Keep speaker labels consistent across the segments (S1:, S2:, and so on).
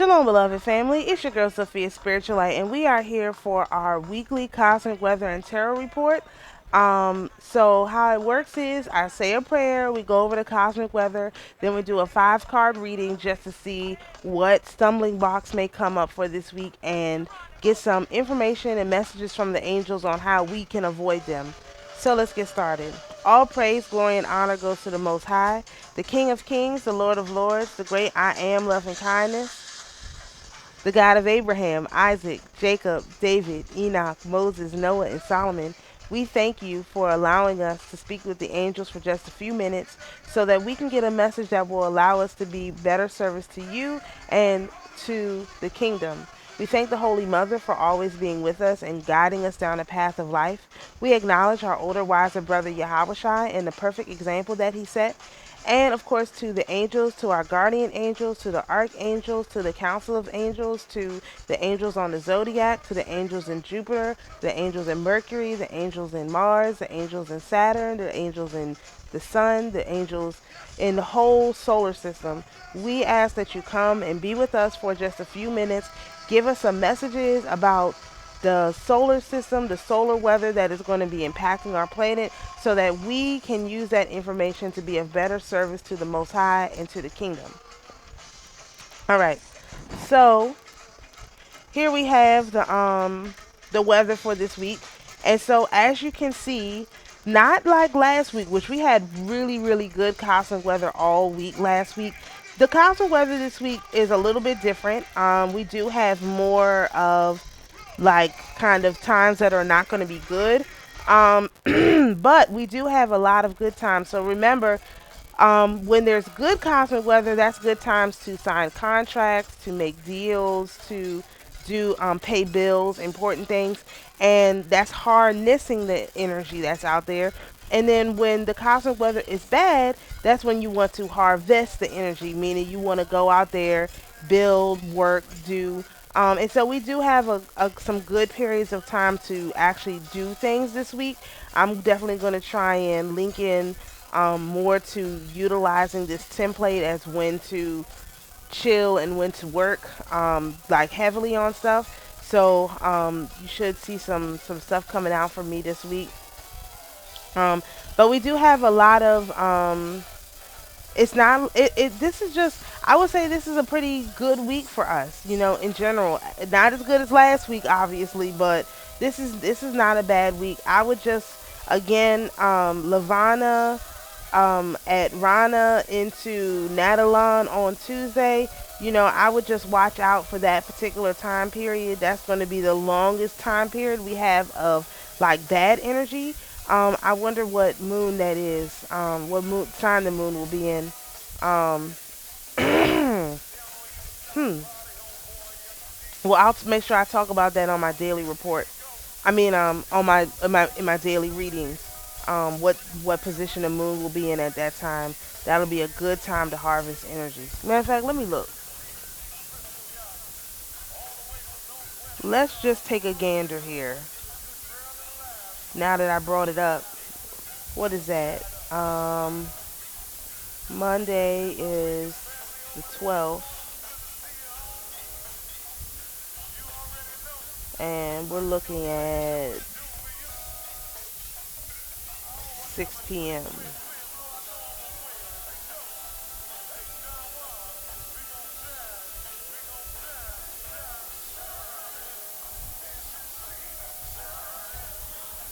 S1: Shalom, beloved family. It's your girl Sophia Spiritualite, and we are here for our weekly cosmic weather and tarot report. So how it works is I say a prayer, we go over the cosmic weather, then we do a 5 card reading just to see what stumbling blocks may come up for this week and get some information and messages from the angels on how we can avoid them. So let's get started. All praise, glory, and honor goes to the Most High, the King of Kings, the Lord of Lords, the great I am, love and kindness, the God of Abraham, Isaac, Jacob, David, Enoch, Moses, Noah, and Solomon. We thank you for allowing us to speak with the angels for just a few minutes so that we can get a message that will allow us to be better service to you and to the kingdom. We thank the Holy Mother for always being with us and guiding us down the path of life. We acknowledge our older, wiser brother Yahushua and the perfect example that he set. And of course, to the angels, to our guardian angels, to the archangels, to the council of angels, to the angels on the zodiac, to the angels in Jupiter, the angels in Mercury, the angels in Mars, the angels in Saturn, the angels in the sun, the angels in the whole solar system. We ask that you come and be with us for just a few minutes. Give us some messages about the solar system, the solar weather that is going to be impacting our planet so that we can use that information to be of better service to the Most High and to the kingdom. All right. So here we have the weather for this week. And so as you can see, not like last week, which we had really good cosmic weather all week last week. The cosmic weather this week is a little bit different. We do have more of like kind of times that are not going to be good. But we do have a lot of good times. So remember, when there's good cosmic weather, that's good times to sign contracts, to make deals, to do pay bills, important things. And that's harnessing the energy that's out there. And then when the cosmic weather is bad, that's when you want to harvest the energy, meaning you want to go out there, build, work, do. And so we do have some good periods of time to actually do things this week. I'm definitely going to try and link in more to utilizing this template as when to chill and when to work, like heavily on stuff. So you should see some stuff coming out from me this week. But we do have a lot of it's not this is just, I would say this is a pretty good week for us, you know, in general. Not as good as last week obviously, but this is not a bad week. I would just, again, Lavana at Rana into Natalon on Tuesday. You know, I would just watch out for that particular time period. That's going to be the longest time period we have of like bad energy. I wonder what moon that is. What moon sign the moon will be in. Hmm. Well, I'll make sure I talk about that on my daily report. I mean, on my daily readings. What position the moon will be in at that time. That'll be a good time to harvest energy. Matter of fact, let me look. Let's just take a gander here. Now that I brought it up, what is that? Monday is the 12th, and we're looking at 6 p.m.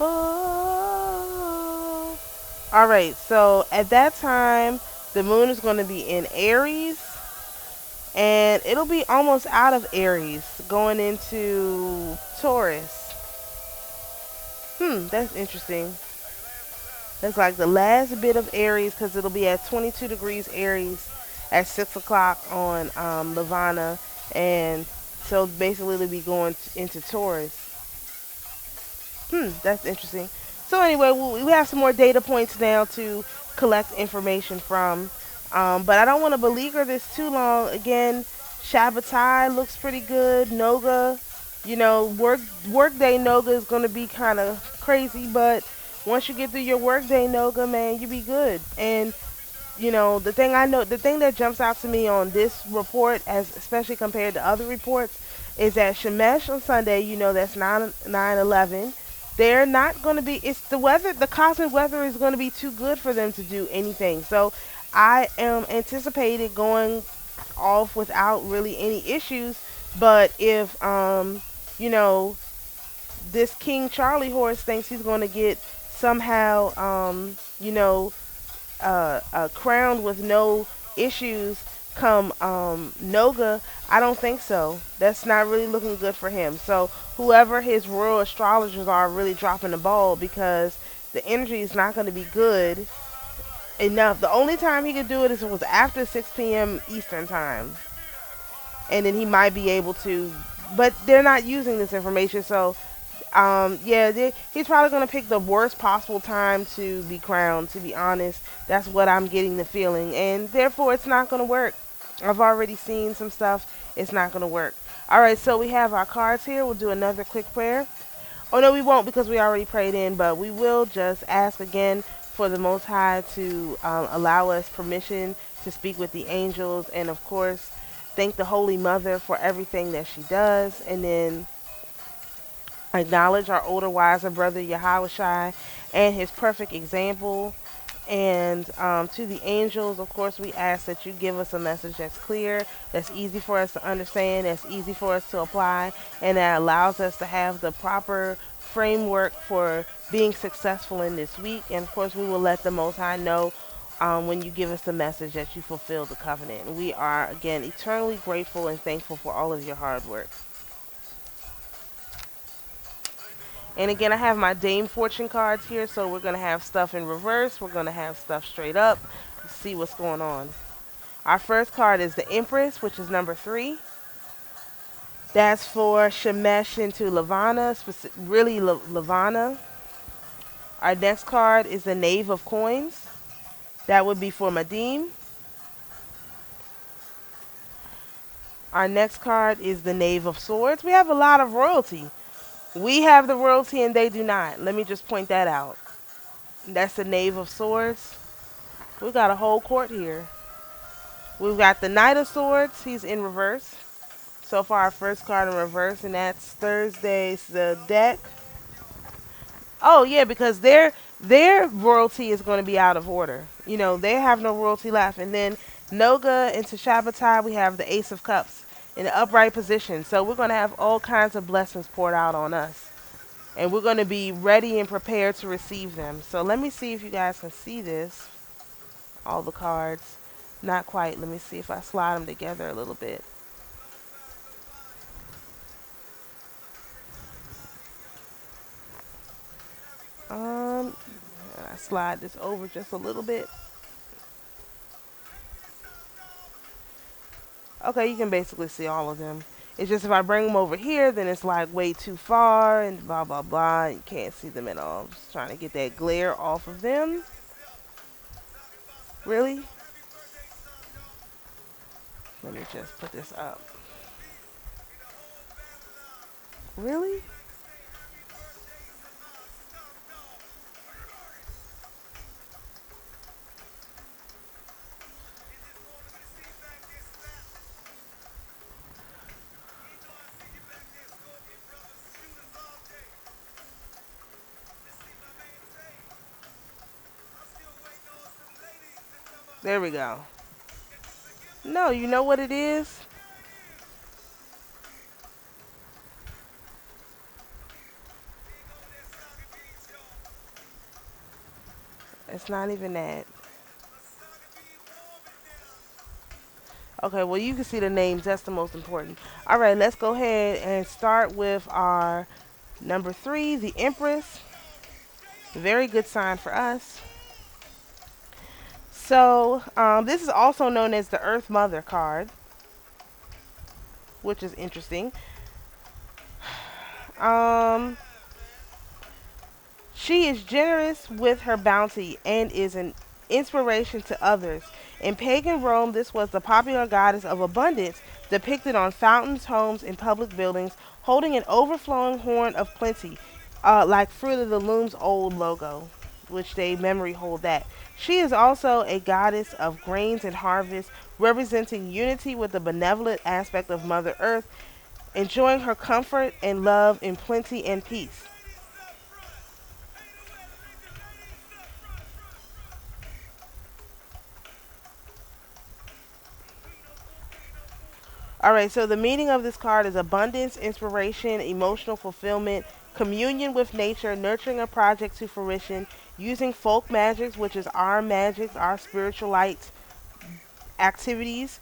S1: Oh. All right, so at that time, the moon is going to be in Aries, and it'll be almost out of Aries, going into Taurus. That's interesting. That's like the last bit of Aries, because it'll be at 22 degrees Aries at 6 o'clock on Lavana, and so basically it'll be going into Taurus. That's interesting. So anyway, we have some more data points now to collect information from. But I don't want to beleaguer this too long. Again, Shabbatai looks pretty good. Noga, you know, workday Noga is going to be kind of crazy, but once you get through your workday Noga, man, you be good. And the thing I know, the thing that jumps out to me on this report, as especially compared to other reports, is that Shemesh on Sunday, that's 9/11. They're not going to be. It's the weather. The cosmic weather is going to be too good for them to do anything. So I am anticipated going off without really any issues. But if you know, this King Charlie horse thinks he's going to get somehow, crowned with no issues come Noga, I don't think so. That's not really looking good for him. So whoever his royal astrologers are really dropping the ball, because the energy is not going to be good enough. The only time he could do it is if it was after 6 p.m. Eastern time, and then he might be able to. But they're not using this information, so yeah, he's probably going to pick the worst possible time to be crowned, to be honest. That's what I'm getting the feeling. And therefore, it's not going to work. I've already seen some stuff. It's not going to work. All right, so we have our cards here. We'll do another quick prayer. Oh, no, we won't, because we already prayed in. But we will just ask again for the Most High to allow us permission to speak with the angels. And, of course, thank the Holy Mother for everything that she does. And then acknowledge our older, wiser brother Yahushai and his perfect example. And to the angels, of course, we ask that you give us a message that's clear, that's easy for us to understand, that's easy for us to apply, and that allows us to have the proper framework for being successful in this week. And of course, we will let the Most High know when you give us the message that you fulfill the covenant. And we are, again, eternally grateful and thankful for all of your hard work. And again, I have my Dame Fortune cards here, so we're going to have stuff in reverse. We're going to have stuff straight up. Let's see what's going on. Our first card is the Empress, which is number 3. That's for Shemesh into Lavana, really Lavana. Our next card is the Knave of Coins. That would be for Madim. Our next card is the Knave of Swords. We have a lot of royalty. We have the royalty and they do not. Let me just point that out. That's the Knave of Swords. We've got a whole court here. We've got the Knight of Swords. He's in reverse. So far, our first card in reverse, and that's Thursday's the deck. Oh, yeah, because their royalty is going to be out of order. They have no royalty left. And then Noga into Shabbatai, we have the Ace of Cups in the upright position. So we're going to have all kinds of blessings poured out on us. And we're going to be ready and prepared to receive them. So let me see if you guys can see this. All the cards. Not quite. Let me see if I slide them together a little bit. I slide this over just a little bit. Okay, you can basically see all of them. It's just if I bring them over here, then it's like way too far and blah, blah, blah. You can't see them at all. I'm just trying to get that glare off of them. Really? Let me just put this up. Really? There we go. No, you know what it is? It's not even that. Okay, well, you can see the names. That's the most important. All right, let's go ahead and start with our number 3, the Empress. Very good sign for us. So, this is also known as the Earth Mother card, which is interesting. She is generous with her bounty and is an inspiration to others. In pagan Rome, this was the popular goddess of abundance, depicted on fountains, homes, and public buildings, holding an overflowing horn of plenty, like Fruit of the Loom's old logo, which they memory hold that. She is also a goddess of grains and harvest, representing unity with the benevolent aspect of Mother Earth, enjoying her comfort and love in plenty and peace. All right, so the meaning of this card is abundance, inspiration, emotional fulfillment, communion with nature, nurturing a project to fruition, using folk magics, which is our magic, our spiritual light activities,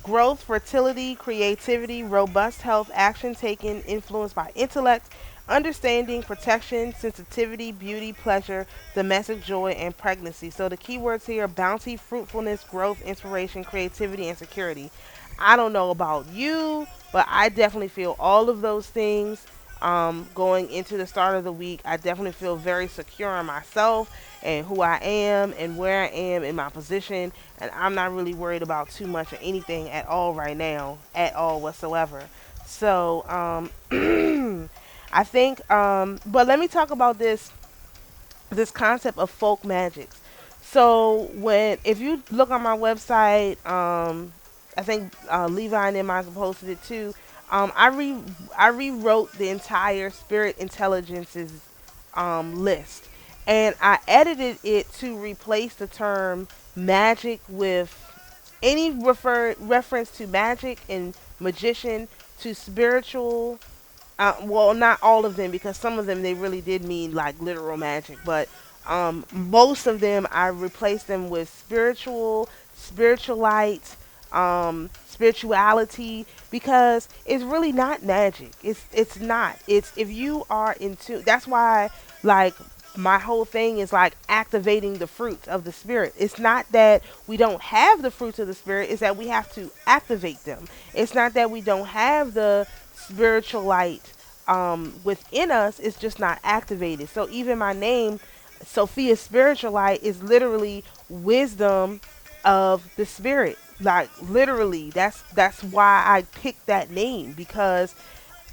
S1: growth, fertility, creativity, robust health, action taken, influenced by intellect, understanding, protection, sensitivity, beauty, pleasure, domestic joy, and pregnancy. So the keywords here: bounty, fruitfulness, growth, inspiration, creativity, and security. I don't know about you, but I definitely feel all of those things. Going into the start of the week, I definitely feel very secure in myself and who I am and where I am in my position, and I'm not really worried about too much of anything at all right now, at all whatsoever. So, I think, but let me talk about this concept of folk magics. So when if you look on my website, I think Levi and them I posted it too. I rewrote the entire spirit intelligences list, and I edited it to replace the term magic with any reference to magic and magician to spiritual, well, not all of them, because some of them they really did mean like literal magic, but most of them I replaced them with spiritual, spiritualite, spirituality, because it's really not magic. It's not. It's if you are into. That's why, like, my whole thing is like activating the fruits of the spirit. It's not that we don't have the fruits of the spirit, it's that we have to activate them. It's not that we don't have the spiritual light within us, it's just not activated. So even my name, Sophia Spiritual Light, is literally wisdom of the spirit. Like literally, that's why I picked that name, because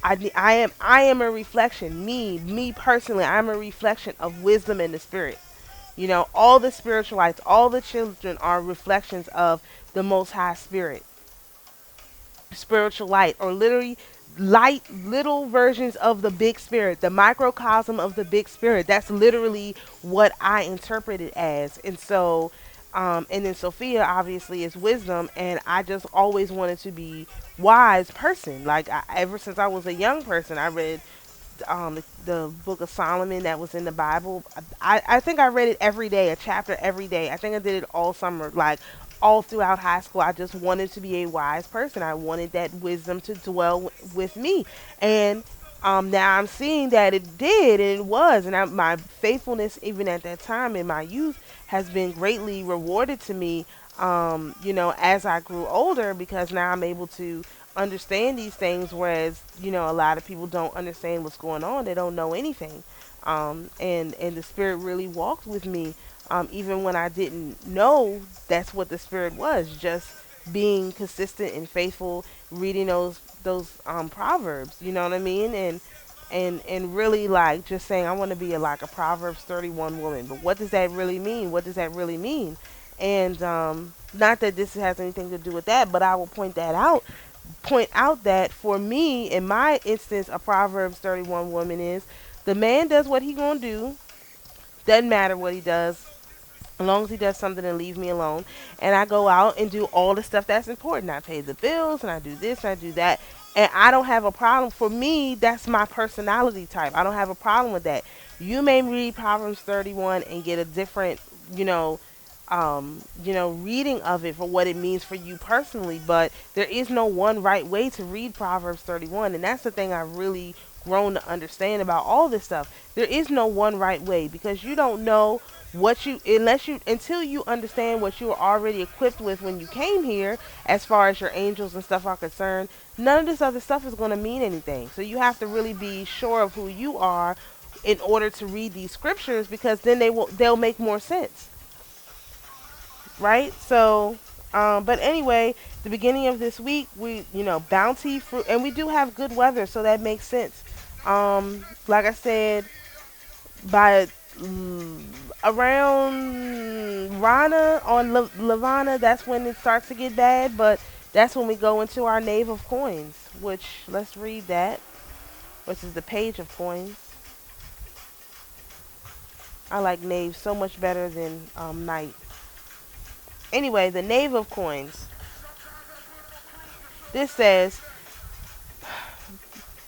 S1: I am a reflection. Me personally, I'm a reflection of wisdom in the spirit. You know, all the spiritual lights, all the children are reflections of the Most High Spirit, spiritual light, or literally light, little versions of the big spirit, the microcosm of the big spirit. That's literally what I interpret it as. And so and then Sophia obviously is wisdom, and I just always wanted to be wise person. Like ever since I was a young person, I read the book of Solomon that was in the Bible. I think I read it every day, a chapter every day. I think I did it all summer, like all throughout high school. I just wanted to be a wise person. I wanted that wisdom to dwell with me, and now I'm seeing that it did, and it was, and my faithfulness even at that time in my youth has been greatly rewarded to me. As I grew older, because now I'm able to understand these things, whereas a lot of people don't understand what's going on. They don't know anything, and the spirit really walked with me, even when I didn't know that's what the spirit was. Just being consistent and faithful, reading those proverbs. You know what I mean? And really like just saying I want to be like a Proverbs 31 woman. But what does that really mean? What does that really mean? And not that this has anything to do with that, but I will point out that for me, in my instance, a Proverbs 31 woman is the man does what he gonna do. Doesn't matter what he does, as long as he does something and leave me alone. And I go out and do all the stuff that's important. I pay the bills and I do this and I do that. And I don't have a problem. For me, that's my personality type. I don't have a problem with that. You may read Proverbs 31 and get a different, you know, reading of it for what it means for you personally, but there is no one right way to read Proverbs 31, and that's the thing I've really grown to understand about all this stuff. There is no one right way, because you don't know what you until you understand what you were already equipped with when you came here, as far as your angels and stuff are concerned. None of this other stuff is going to mean anything. So you have to really be sure of who you are in order to read these scriptures, because then they'll make more sense, right? So, but anyway, the beginning of this week, bounty, fruit, and we do have good weather, so that makes sense. Like I said, by mm, around Rana on Lavana, that's when it starts to get bad, but that's when we go into our Knave of Coins, which, let's read that, which is the Page of Coins. I like Knave so much better than Knight. Anyway, the Knave of Coins. This says,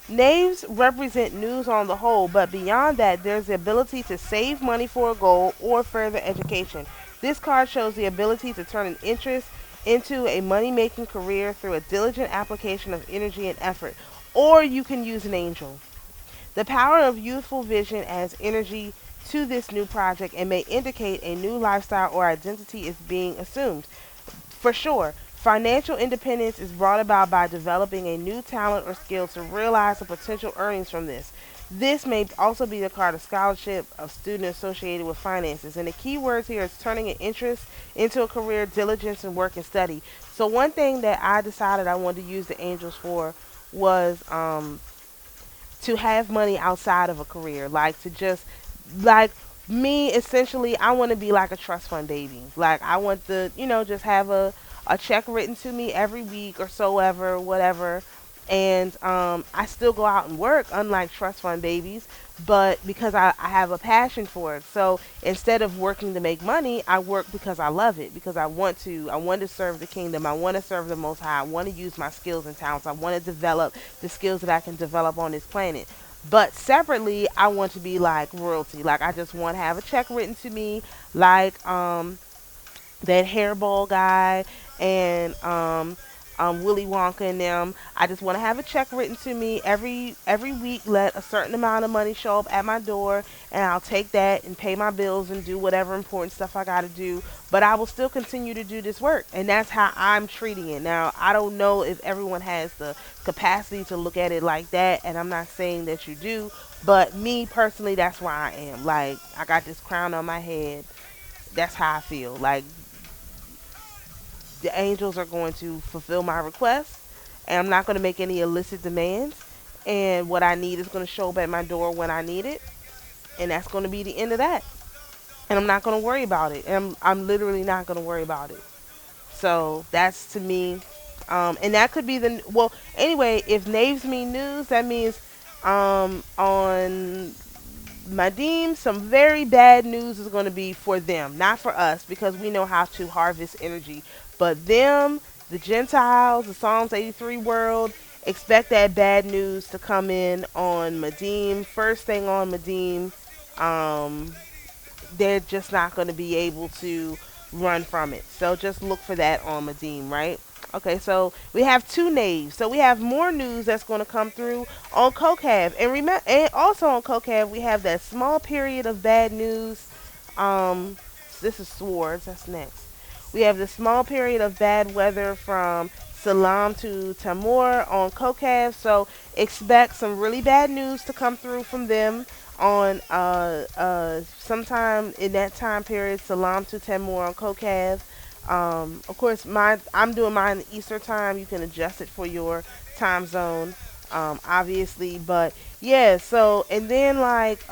S1: Knaves represent news on the whole, but beyond that, there's the ability to save money for a goal or further education. This card shows the ability to turn an interest into a money-making career through a diligent application of energy and effort. Or you can use an angel. The power of youthful vision adds energy to this new project and may indicate a new lifestyle or identity is being assumed. For sure, financial independence is brought about by developing a new talent or skill to realize the potential earnings from this. This may also be the card of scholarship of student associated with finances. And the key words here is turning an interest into a career, diligence, and work and study. So one thing that I decided I wanted to use the angels for was to have money outside of a career, like to just like me essentially I want to be like a trust fund baby. Like I want to, just have a check written to me every week or so ever, whatever. And I still go out and work, unlike trust fund babies, but because I have a passion for it. So instead of working to make money, I work because I love it, because I want to serve the kingdom. I want to serve the Most High. I want to use my skills and talents. I want to develop the skills that I can develop on this planet. But separately, I want to be like royalty. Like I just want to have a check written to me, like that hairball guy and Willy Wonka and them. I just want to have a check written to me every week. Let a certain amount of money show up at my door, and I'll take that and pay my bills and do whatever important stuff I got to do. But I will still continue to do this work, and that's how I'm treating it. Now, I don't know if everyone has the capacity to look at it like that, and I'm not saying that you do. But me personally, that's where I am. Like I got this crown on my head. That's how I feel. Like the angels are going to fulfill my request, and I'm not going to make any illicit demands. And what I need is going to show up at my door when I need it, and that's going to be the end of that. And I'm not going to worry about it. And I'm literally not going to worry about it. So that's to me, and that could be the well. Anyway, if knaves mean news, that means on Madim, some very bad news is going to be for them, not for us, because we know how to harvest energy. But them, the Gentiles, the Psalms 83 world, expect that bad news to come in on Madim. First thing on Madim, um, they're just not going to be able to run from it. So just look for that on Madim, right? Okay, so we have two knaves. So we have more news that's going to come through on Kokav. And remember, and also on Kokav, we have that small period of bad news. Um, this is Swords. That's next. We have the small period of bad weather from Salam to Tamor on Kokav. So expect some really bad news to come through from them on sometime in that time period. Salam to Tamor on Kokav. Of course, I'm doing mine in Eastern time. You can adjust it for your time zone, obviously. But yeah, so and then like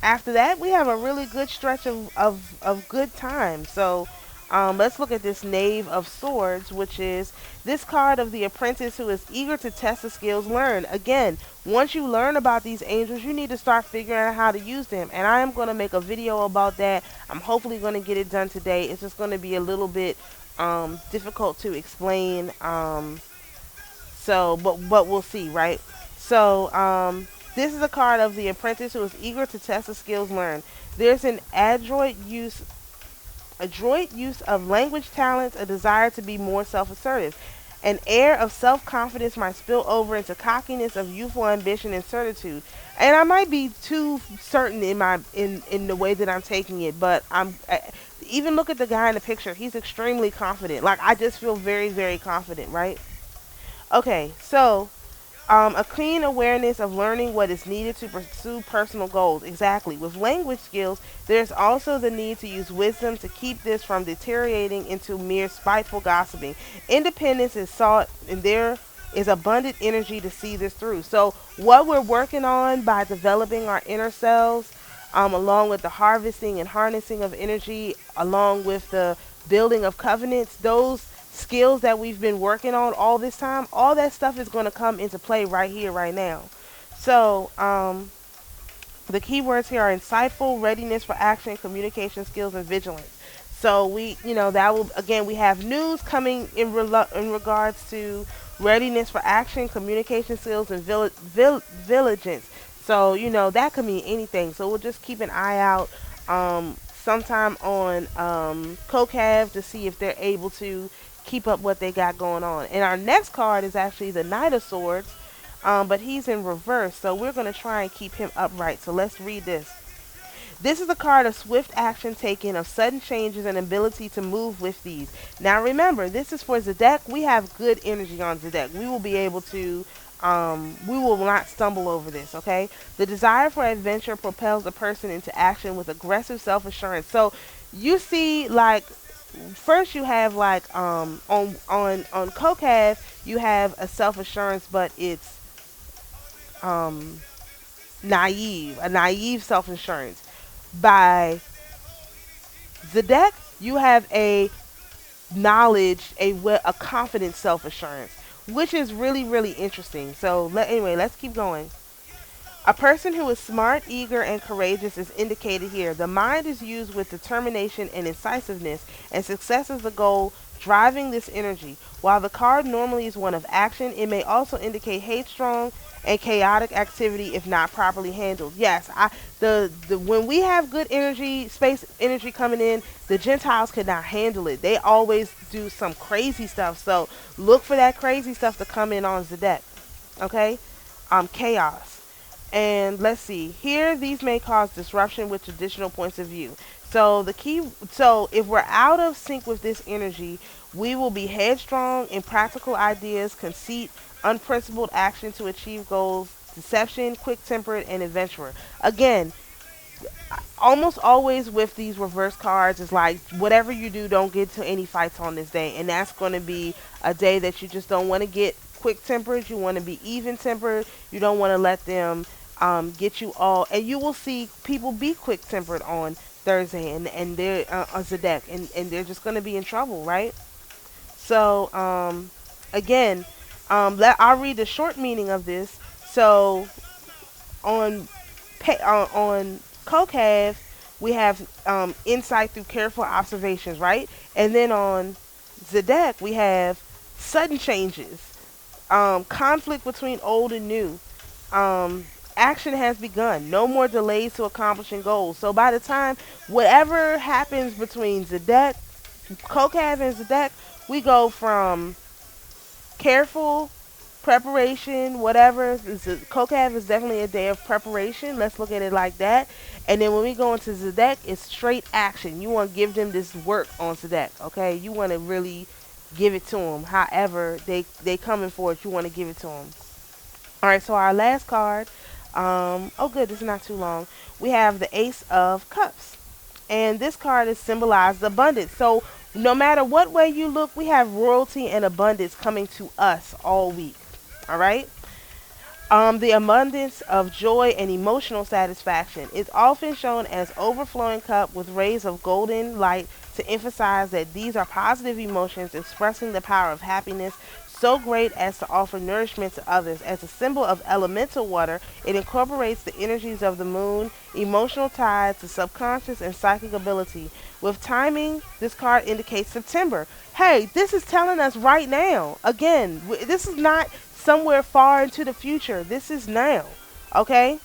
S1: after that, we have a really good stretch of good time. So let's look at this Knave of Swords, which is this card of the apprentice who is eager to test the skills learned. Again, once you learn about these angels, you need to start figuring out how to use them. And I am going to make a video about that. I'm hopefully going to get it done today. It's just going to be a little bit difficult to explain. But we'll see, right? So this is a card of the apprentice who is eager to test the skills learned. There's an adroit use of language talents, a desire to be more self-assertive. An air of self-confidence might spill over into cockiness of youthful ambition and certitude. And I might be too certain in the way that I'm taking it, but even look at the guy in the picture. He's extremely confident. Like I just feel very, very confident, right? Okay, so a keen awareness of learning what is needed to pursue personal goals. Exactly. With language skills, there's also the need to use wisdom to keep this from deteriorating into mere spiteful gossiping. Independence is sought, and there is abundant energy to see this through. So, what we're working on by developing our inner selves, along with the harvesting and harnessing of energy, along with the building of covenants, those skills that we've been working on all this time, all that stuff is going to come into play right here, right now. So, the keywords here are insightful, readiness for action, communication skills, and vigilance. So that will, again, we have news coming in regards to readiness for action, communication skills, and vigilance. So, that could mean anything. So we'll just keep an eye out sometime on COCAV to see if they're able to keep up what they got going on. And our next card is actually the Knight of Swords, but he's in reverse, so we're going to try and keep him upright. So let's read this. This is a card of swift action taken, of sudden changes and ability to move with these. Now remember, this is for Zedek. We have good energy on Zedek. We will be able to, we will not stumble over this, okay? The desire for adventure propels a person into action with aggressive self-assurance. So you see, like, first you have, like, on COCAV, you have a self-assurance, but it's a naive self-assurance. By Zedek, you have a knowledge, a confident self-assurance, which is really, really interesting. So anyway, let's keep going. A person who is smart, eager, and courageous is indicated here. The mind is used with determination and incisiveness, and success is the goal driving this energy. While the card normally is one of action, it may also indicate headstrong and chaotic activity if not properly handled. Yes, when we have good energy, space energy coming in, the Gentiles could not handle it. They always do some crazy stuff. So look for that crazy stuff to come in on Zedek. Okay? Chaos. And let's see. Here, these may cause disruption with traditional points of view. So if we're out of sync with this energy, we will be headstrong in practical ideas, conceit, unprincipled action to achieve goals, deception, quick-tempered, and adventurer. Again, almost always with these reverse cards is like, whatever you do, don't get to any fights on this day. And that's going to be a day that you just don't want to get quick-tempered. You want to be even-tempered. You don't want to let them get you all. And you will see people be quick-tempered on Thursday and they're on Zedek, and they're just going to be in trouble, right? So, again, I'll read the short meaning of this. So, on COCAV, we have insight through careful observations, right? And then on Zedek, we have sudden changes, conflict between old and new. Action has begun. No more delays to accomplishing goals. So by the time whatever happens between Zedek, COCAV, and Zedek, we go from careful preparation, whatever. COCAV is definitely a day of preparation. Let's look at it like that. And then when we go into Zedek, it's straight action. You want to give them this work on Zedek, okay? You want to really give it to them. However they coming for it, you want to give it to them. All right, so our last card. Oh, good. This is not too long. We have the Ace of Cups, and this card is symbolized abundance. So no matter what way you look, we have royalty and abundance coming to us all week. All right. The abundance of joy and emotional satisfaction is often shown as overflowing cup with rays of golden light to emphasize that these are positive emotions expressing the power of happiness so great as to offer nourishment to others. As a symbol of elemental water, it incorporates the energies of the moon, emotional ties, the subconscious, and psychic ability. With timing, this card indicates September. Hey, this is telling us right now. Again, this is not somewhere far into the future. This is now. Okay?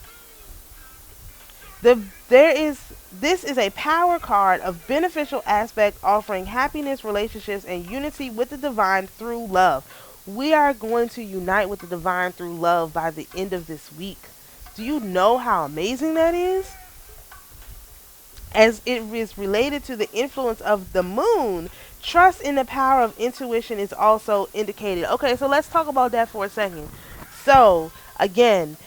S1: This is a power card of beneficial aspect offering happiness, relationships, and unity with the divine through love. We are going to unite with the divine through love by the end of this week. Do you know how amazing that is? As it is related to the influence of the moon, trust in the power of intuition is also indicated. Okay, so let's talk about that for a second. So, again,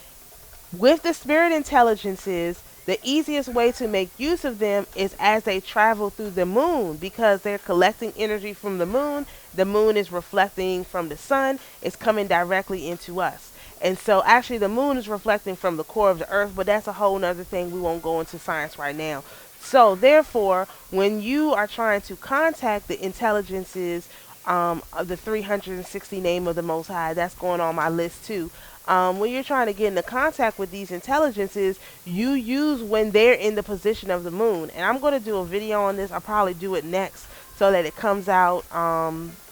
S1: with the spirit intelligences, the easiest way to make use of them is as they travel through the moon, because they're collecting energy from the moon. The moon is reflecting from the sun. It's coming directly into us. And so actually the moon is reflecting from the core of the earth, but that's a whole nother thing. We won't go into science right now. So therefore, when you are trying to contact the intelligences of the 360 name of the Most High, that's going on my list too. When you're trying to get into contact with these intelligences, you use when they're in the position of the moon. And I'm going to do a video on this. I'll probably do it next so that it comes out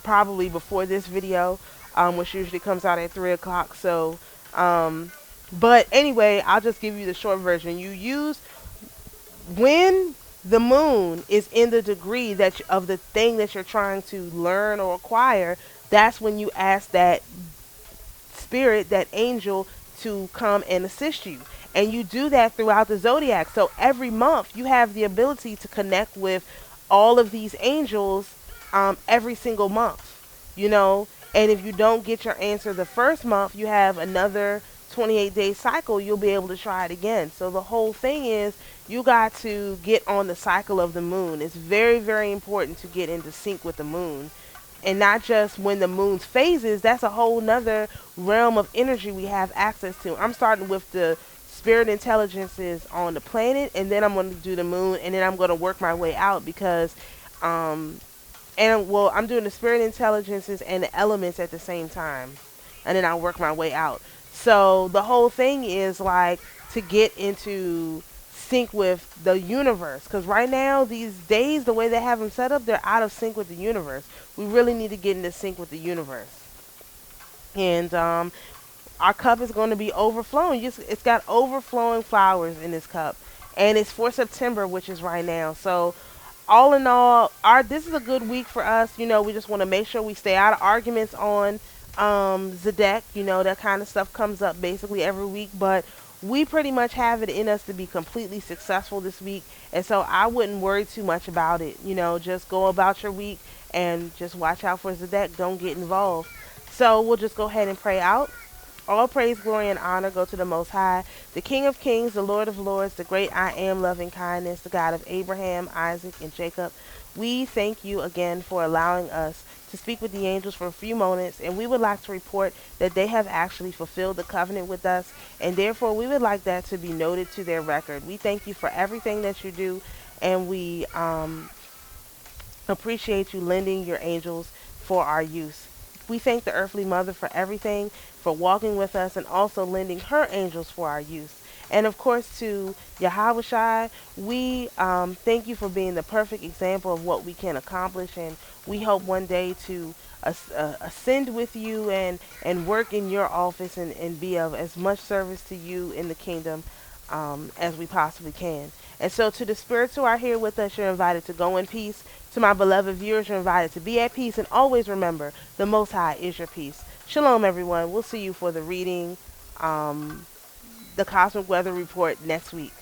S1: probably before this video, which usually comes out at 3 o'clock. So, but anyway, I'll just give you the short version. You use when the moon is in the degree that of the thing that you're trying to learn or acquire. That's when you ask that spirit, that angel, to come and assist you. And you do that throughout the zodiac. So every month you have the ability to connect with all of these angels every single month, you know. And if you don't get your answer the first month, you have another 28-day cycle. You'll be able to try it again. So the whole thing is you got to get on the cycle of the moon. It's very, very important to get into sync with the moon, and not just when the moon's phases. That's a whole nother realm of energy we have access to. I'm starting with the spirit intelligences on the planet, and then I'm going to do the moon, and then I'm going to work my way out because and well, I'm doing the spirit intelligences and the elements at the same time, and then I'll work my way out. So the whole thing is like to get into sync with the universe, because right now these days, the way they have them set up, they're out of sync with the universe. We really need to get into sync with the universe. And our cup is going to be overflowing. It's got overflowing flowers in this cup, and it's for September, which is right now. So all in all, this is a good week for us. You know, we just want to make sure we stay out of arguments on Zedek. You know, that kind of stuff comes up basically every week, but we pretty much have it in us to be completely successful this week. And so I wouldn't worry too much about it. You know, just go about your week and just watch out for Zedek. Don't get involved. So we'll just go ahead and pray out. All praise, glory, and honor go to the Most High, the King of Kings, the Lord of Lords, the great I am, loving kindness, the God of Abraham, Isaac, and Jacob. We thank you again for allowing us to speak with the angels for a few moments, and we would like to report that they have actually fulfilled the covenant with us, and therefore we would like that to be noted to their record. We thank you for everything that you do, and we appreciate you lending your angels for our use. We thank the earthly mother for everything, for walking with us and also lending her angels for our use. And of course to Yahweh, we thank you for being the perfect example of what we can accomplish, and we hope one day to ascend with you and work in your office and be of as much service to you in the kingdom as we possibly can. And so to the spirits who are here with us, you're invited to go in peace. To my beloved viewers, you're invited to be at peace. And always remember, the Most High is your peace. Shalom, everyone. We'll see you for the reading, the Cosmic Weather Report next week.